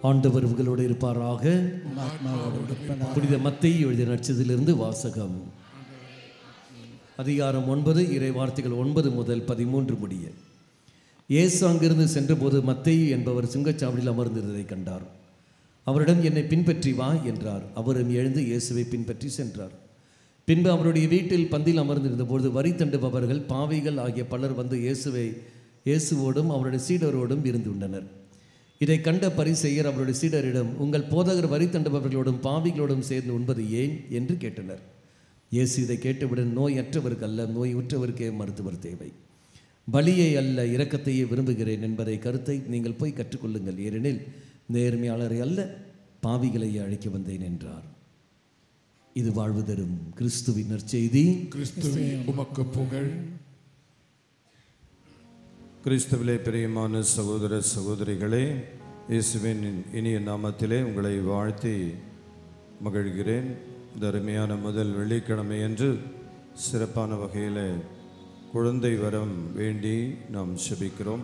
ஆண்டவர் உங்களோடு இருப்பாராக. புனித மத்தேயு எழுதிய நற்செய்தியிலிருந்து வாசகம். அதிகாரம் 9, இறை வார்த்தைகள் 9 முதல் 13 முடிய. இயேசு அங்கிருந்து சென்றபோது மத்தேயு என்பவர் சுங்கச்சாவடியில் அமர்ந்திருந்ததை கண்டார். அவரிடம், என்னை பின்பற்றி வா என்றார். அவரும் எழுந்து இயேசுவை பின்பற்றி சென்றார். பின்பு அவருடைய வீட்டில் பந்தியில் அமர்ந்திருந்தபோது வரி தண்டுபவர்கள், பாவிகள் ஆகிய பலர் வந்து இயேசுவோடும் அவருடைய சீடரோடும் விருந்து உண்டனர். இதை கண்ட பரிசேயர் அவருடைய சீடரிடம், உங்கள் போதகர் வரி தண்டுபவர்களோடும் பாவிகளோடும் சேர்ந்து உண்பது ஏன் என்று கேட்டனர். இயேசு இதை கேட்டவுடன், நோயற்றவருக்கு அல்ல, நோய் உற்றவருக்கே மருத்துவர் தேவை. பலியை அல்ல, இரக்கத்தையே விரும்புகிறேன் என்பதை கருத்தை நீங்கள் போய் கற்றுக்கொள்ளுங்கள். ஏனெனில் நேர்மையாளரை அல்ல, பாவிகளையே அழைக்க வந்தேன் என்றார். இது வாழ்வு தரும் கிறிஸ்துவின் நற்செய்தி. கிறிஸ்துவே உமக்கு புகழ். கிறிஸ்துவிலே பிரியமான சகோதர சகோதரிகளே, இயேசுவின் இனிய நாமத்திலே உங்களை வாழ்த்தி மகிழ்கிறேன். இந்த அருமையான முதல் வெள்ளிக்கிழமை என்று சிறப்பான வகையில் குழந்தை வரம் வேண்டி நாம் செபிக்கிறோம்.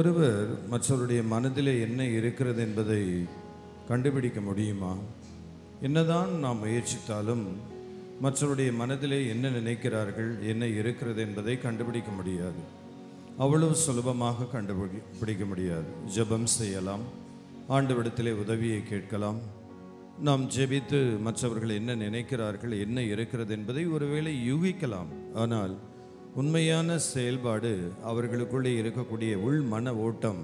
ஒருவர் மற்றவருடைய மனதிலே என்ன இருக்கிறது என்பதை கண்டுபிடிக்க முடியுமா? என்னதான் நாம் முயற்சித்தாலும் மற்றவருடைய மனதிலே என்ன நினைக்கிறார்கள், என்ன இருக்கிறது என்பதை கண்டுபிடிக்க முடியாது. அவ்வளவு சுலபமாக கண்டுபிடிக்க முடியாது. ஜெபம் செய்யலாம், ஆண்டவரிடத்திலே உதவியை கேட்கலாம். நாம் ஜெபித்து மற்றவர்கள் என்ன நினைக்கிறார்கள், என்ன இருக்கிறது என்பதை ஒருவேளை யூகிக்கலாம். ஆனால் உண்மையான செயல்பாடு, அவர்களுக்குள்ளே இருக்கக்கூடிய உள் மன ஓட்டம்,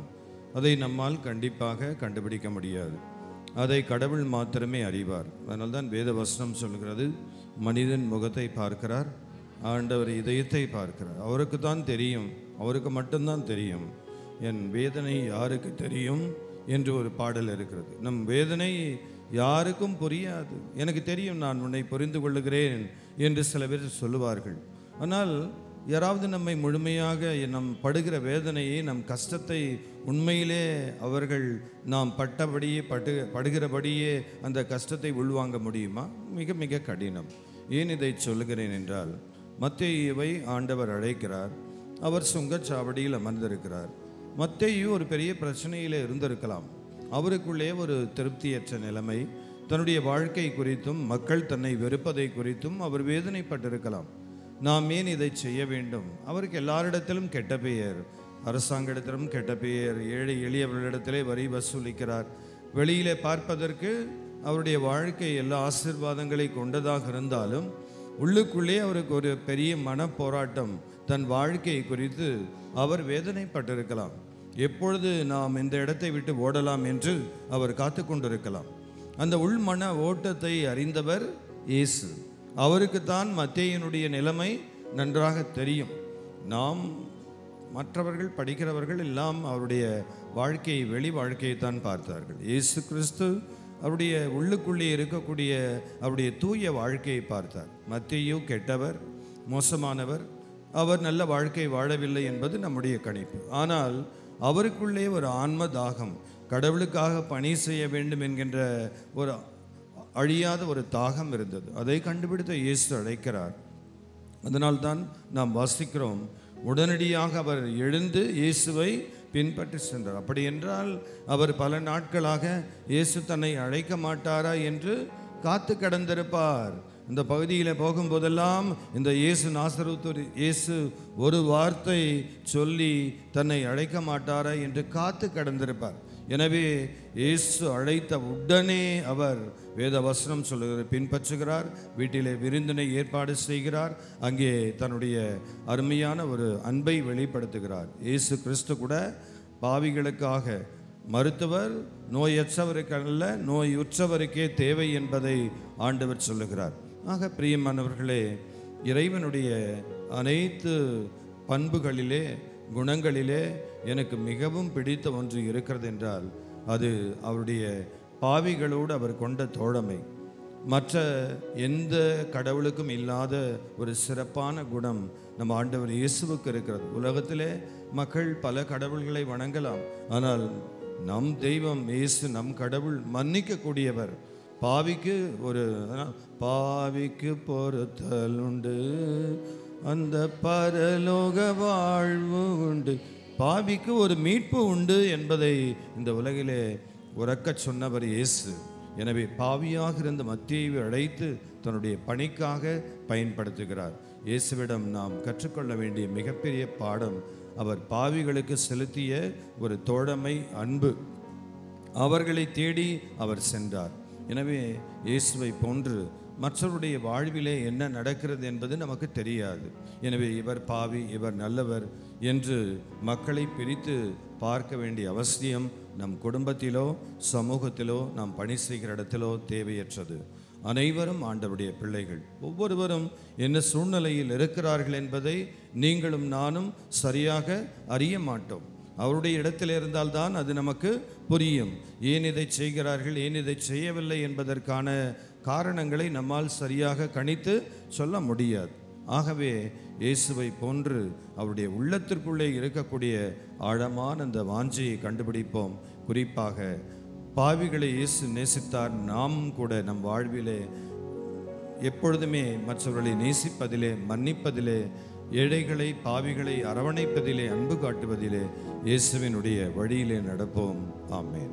அதை நம்மால் கண்டிப்பாக கண்டுபிடிக்க முடியாது. அதை கடவுள் மாத்திரமே அறிவார். அதனால்தான் வேத வசனம் சொல்கிறது, மனிதன் முகத்தை பார்க்கிறார், ஆண்டவர் இதயத்தை பார்க்கிறார். அவருக்கு தான் தெரியும், அவருக்கு மட்டும்தான் தெரியும். என் வேதனை யாருக்கு தெரியும் என்று ஒரு பாடல் இருக்கிறது. நம் வேதனை யாருக்கும் புரியாது. எனக்கு தெரியும், நான் உன்னை புரிந்து கொள்ளுகிறேன் என்று சில பேர் சொல்லுவார்கள். ஆனால் யாராவது நம்மை முழுமையாக நம் படுகிற வேதனையை, நம் கஷ்டத்தை உண்மையிலே அவர்கள் நாம் படுகிறபடியே அந்த கஷ்டத்தை உள்வாங்க முடியுமா? மிக மிக கடினம். ஏன் இதை சொல்லுகிறேன் என்றால், மத்தேயுவை ஆண்டவர் அழைக்கிறார். அவர் சுங்கச்சாவடியில் அமர்ந்திருக்கிறார். மத்தேயு ஒரு பெரிய பிரச்சனையில் இருந்திருக்கலாம். அவருக்குள்ளே ஒரு திருப்தியற்ற நிலைமை, தன்னுடைய வாழ்க்கை குறித்தும் மக்கள் தன்னை வெறுப்பதை குறித்தும் அவர் வேதனைப்பட்டிருக்கலாம். நாம் ஏன் இதை செய்ய வேண்டும்? அவருக்கு எல்லாரிடத்திலும் கெட்ட பெயர், அரசாங்கத்திலும் கெட்ட பெயர், ஏழை எளியவர்களிடத்திலே வரி வசூலிக்கிறார். வெளியிலே பார்ப்பதற்கு அவருடைய வாழ்க்கை எல்லா ஆசீர்வாதங்களை கொண்டதாக இருந்தாலும் உள்ளுக்குள்ளே அவருக்கு ஒரு பெரிய மன போராட்டம், தன் வாழ்க்கை குறித்து அவர் வேதனைப்பட்டிருக்கலாம். எப்பொழுது நாம் இந்த இடத்தை விட்டு ஓடலாம் என்று அவர் காத்து கொண்டிருக்கலாம். அந்த உள் மன ஓட்டத்தை அறிந்தவர் இயேசு. அவருக்குத்தான் மத்தேயுனுடைய நிலைமை நன்றாக தெரியும். நாம் மற்றவர்கள் படிக்கிறவர்கள் எல்லாம் அவருடைய வாழ்க்கையை, வெளி வாழ்க்கையை தான் பார்த்தார்கள். இயேசு கிறிஸ்து அவருடைய உள்ளுக்குள்ளே இருக்கக்கூடிய அவருடைய தூய வாழ்க்கையை பார்த்தார். மத்தேயு கெட்டவர், மோசமானவர், அவர் நல்ல வாழ்க்கை வாழவில்லை என்பது நம்முடைய கணிப்பு. ஆனால் அவருக்குள்ளே ஒரு ஆன்ம தாகம், கடவுளுக்காக பணி செய்ய வேண்டும் என்கின்ற ஒரு அழியாத ஒரு தாகம் இருந்தது. அதை கண்டுபிடித்த இயேசு அழைக்கிறார். அதனால்தான் நாம் வாசிக்கிறோம், உடனடியாக அவர் எழுந்து இயேசுவை பின்பற்றி சென்றார். அப்படி என்றால் அவர் பல நாட்களாக இயேசு தன்னை அழைக்க மாட்டாரா என்று காத்து கடந்திருப்பார். இந்த பகுதியில் போகும்போதெல்லாம் இந்த இயேசு நாசரேத்து இயேசு ஒரு வார்த்தை சொல்லி தன்னை அழைக்க மாட்டாரா என்று காத்து கடந்திருப்பார். எனவே இயேசு அழைத்த உடனே அவர் வேத வசனம் சொல்லுகிற பின்பற்றுகிறார். வீட்டிலே விருந்தினை ஏற்பாடு செய்கிறார். அங்கே தன்னுடைய அருமையான ஒரு அன்பை வெளிப்படுத்துகிறார். இயேசு கிறிஸ்து கூட பாவிகளுக்காக மருத்துவர், நோயற்றவருக்கு அல்ல, நோயுற்றவருக்கே தேவை என்பதை ஆண்டவர் சொல்லுகிறார். ஆக பிரியமானவர்களே, இறைவனுடைய அனைத்து பண்புகளிலே, குணங்களிலே எனக்கு மிகவும் பிடித்த ஒன்று இருக்கிறது என்றால் அது அவருடைய பாவிகளோடு அவர் கொண்ட தோழமை. மற்ற எந்த கடவுளுக்கும் இல்லாத ஒரு சிறப்பான குணம் நம்ம ஆண்டவர் இயேசுவுக்கு இருக்கிறது. உலகத்திலே மக்கள் பல கடவுள்களை வணங்கலாம், ஆனால் நம் தெய்வம் இயேசு, நம் கடவுள் மன்னிக்கக்கூடியவர். பாவிக்கு பொறுத்தல் உண்டு, அந்த பரலோக வாழ்வு உண்டு, பாவிக்கு ஒரு மீட்பு உண்டு என்பதை இந்த உலகிலே உரக்கச் சொன்னவர் இயேசு. எனவே பாவியாக இருந்த மத்தேயுவை அழைத்து தன்னுடைய பணிக்காக பயன்படுத்துகிறார். இயேசுவிடம் நாம் கற்றுக்கொள்ள வேண்டிய மிகப்பெரிய பாடம் அவர் பாவிகளுக்கு செலுத்திய ஒரு தோழமை, அன்பு. அவர்களை தேடி அவர் சென்றார். எனவே இயேசுவை போன்று மற்றவருடைய வாழ்விலே என்ன நடக்கிறது என்பது நமக்கு தெரியாது. எனவே இவர் பாவி, இவர் நல்லவர் என்று மக்களை பிரித்து பார்க்க வேண்டிய அவசியம் நம் குடும்பத்திலோ சமூகத்திலோ நாம் பணி செய்கிற இடத்திலோ தேவையற்றது. அனைவரும் ஆண்டவருடைய பிள்ளைகள். ஒவ்வொருவரும் என்ன சூழ்நிலையில் இருக்கிறார்கள் என்பதை நீங்களும் நானும் சரியாக அறிய மாட்டோம். அவருடைய இடத்தில் இருந்தால்தான் அது நமக்கு புரியும். ஏன் இதை செய்கிறார்கள், ஏன் இதை செய்யவில்லை என்பதற்கான காரணங்களை நம்மால் சரியாக கணித்து சொல்ல முடியாது. ஆகவே இயேசுவை போன்று அவருடைய உள்ளத்திற்குள்ளே இருக்கக்கூடிய ஆழமான அந்த வாஞ்சையை கண்டுபிடிப்போம். குறிப்பாக பாவிகளை இயேசு நேசித்தார். நாம் கூட நம் வாழ்விலே எப்பொழுதுமே மற்றவர்களை நேசிப்பதிலே, மன்னிப்பதிலே, ஏழைகளை பாவிகளை அரவணைப்பதிலே, அன்பு காட்டுவதிலே இயேசுவினுடைய வழியிலே நடப்போம். ஆமென்.